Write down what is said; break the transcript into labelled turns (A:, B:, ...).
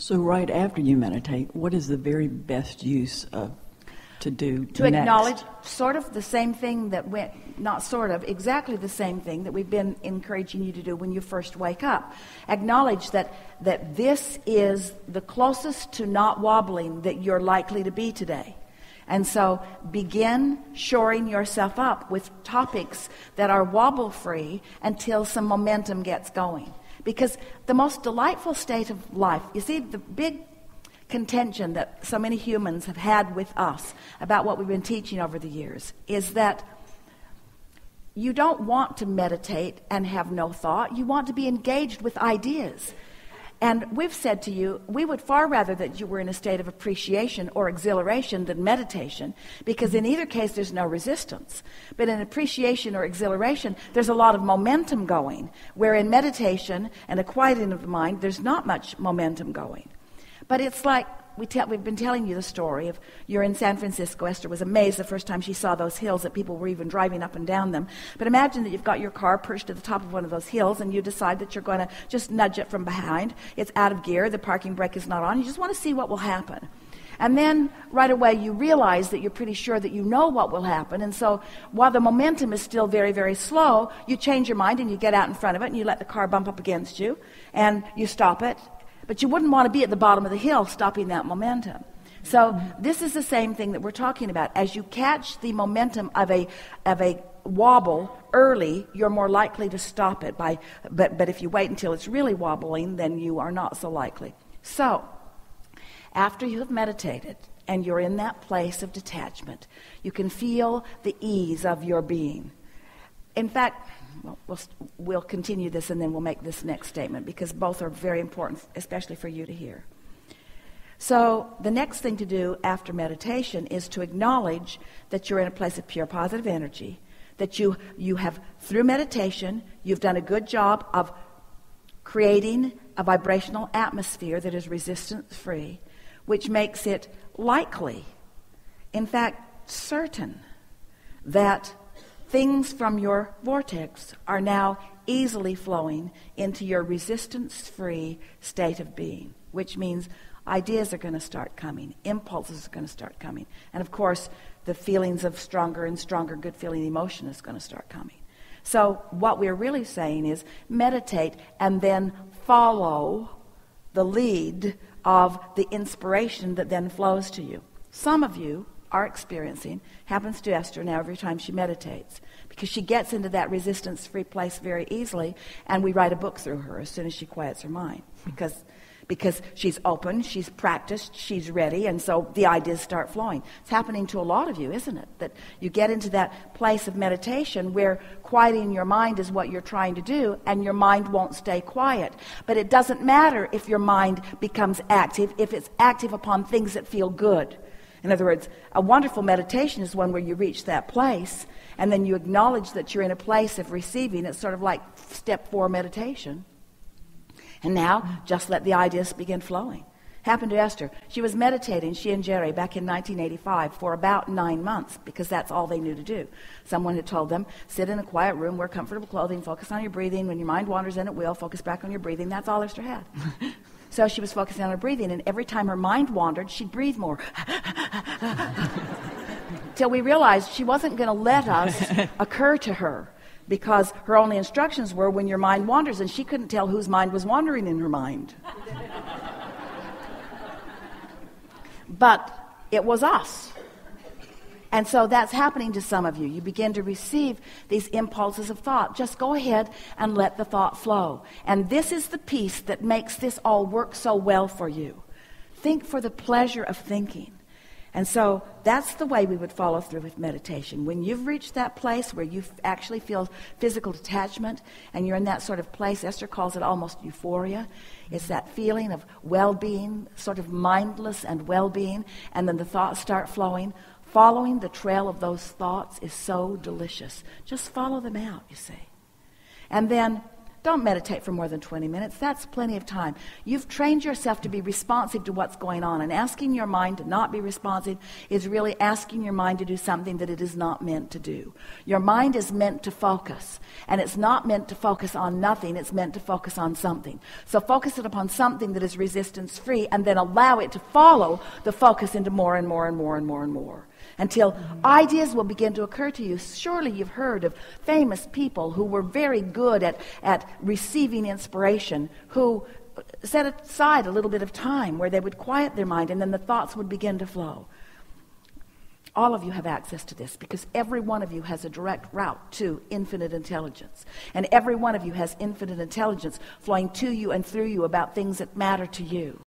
A: So right after you meditate, what is the very best use to do
B: to
A: next?
B: Acknowledge sort of the same thing that went, not sort of, exactly the same thing that we've been encouraging you to do when you first wake up. Acknowledge that this is the closest to not wobbling that you're likely to be today. And so begin shoring yourself up with topics that are wobble-free until some momentum gets going. Because the most delightful state of life, you see, the big contention that so many humans have had with us about what we've been teaching over the years is that you don't want to meditate and have no thought. You want to be engaged with ideas. And we've said to you, we would far rather that you were in a state of appreciation or exhilaration than meditation, because in either case there's no resistance. But in appreciation or exhilaration, there's a lot of momentum going, where in meditation and a quieting of the mind, there's not much momentum going. But it's like, we've been telling you the story of, you're in San Francisco. Esther was amazed the first time she saw those hills, that people were even driving up and down them. But imagine that you've got your car perched at the top of one of those hills, and you decide that you're going to just nudge it from behind. It's out of gear. The parking brake is not on. You just want to see what will happen. And then right away you realize that you're pretty sure that you know what will happen. And so while the momentum is still very, very slow, you change your mind and you get out in front of it and you let the car bump up against you and you stop it. But you wouldn't want to be at the bottom of the hill stopping that momentum. So this is the same thing that we're talking about. As you catch the momentum of a wobble early, you're more likely to stop it. But if you wait until it's really wobbling, then you are not so likely. So after you have meditated and you're in that place of detachment, you can feel the ease of your being. In fact, we'll continue this and then we'll make this next statement, because both are very important, especially for you to hear. So the next thing to do after meditation is to acknowledge that you're in a place of pure positive energy, that you have, through meditation, you've done a good job of creating a vibrational atmosphere that is resistance-free, which makes it likely, in fact, certain, that things from your vortex are now easily flowing into your resistance-free state of being, which means ideas are going to start coming, impulses are going to start coming, and of course the feelings of stronger and stronger good feeling emotion is going to start coming. So what we're really saying is meditate and then follow the lead of the inspiration that then flows to you. Some of you are experiencing, happens to Esther now every time she meditates, because she gets into that resistance-free place very easily, and we write a book through her as soon as she quiets her mind, because she's open, she's practiced, she's ready, and so the ideas start flowing. It's happening to a lot of you, isn't it? That you get into that place of meditation where quieting your mind is what you're trying to do, and your mind won't stay quiet. But it doesn't matter if your mind becomes active, if it's active upon things that feel good. In other words, a wonderful meditation is one where you reach that place and then you acknowledge that you're in a place of receiving. It's sort of like step 4 meditation. And now, just let the ideas begin flowing. Happened to Esther. She was meditating, she and Jerry, back in 1985 for about 9 months, because that's all they knew to do. Someone had told them, sit in a quiet room, wear comfortable clothing, focus on your breathing. When your mind wanders, then it will. Focus back on your breathing. That's all Esther had. So she was focusing on her breathing, and every time her mind wandered, she'd breathe more. Till we realized she wasn't going to let us occur to her, because her only instructions were when your mind wanders, and she couldn't tell whose mind was wandering in her mind. But it was us. And so that's happening to some of you. You begin to receive these impulses of thought. Just go ahead and let the thought flow. And this is the piece that makes this all work so well for you. Think for the pleasure of thinking. And so that's the way we would follow through with meditation. When you've reached that place where you actually feel physical detachment and you're in that sort of place, Esther calls it almost euphoria. It's that feeling of well-being, sort of mindless and well-being, and then the thoughts start flowing. Following the trail of those thoughts is so delicious. Just follow them out, you see. And then don't meditate for more than 20 minutes. That's plenty of time. You've trained yourself to be responsive to what's going on, and asking your mind to not be responsive is really asking your mind to do something that it is not meant to do. Your mind is meant to focus, and it's not meant to focus on nothing. It's meant to focus on something. So focus it upon something that is resistance-free, and then allow it to follow the focus into more and more and more and more and more, until ideas will begin to occur to you. Surely you've heard of famous people who were very good at receiving inspiration, who set aside a little bit of time where they would quiet their mind, and then the thoughts would begin to flow. All of you have access to this, because every one of you has a direct route to infinite intelligence. And every one of you has infinite intelligence flowing to you and through you about things that matter to you.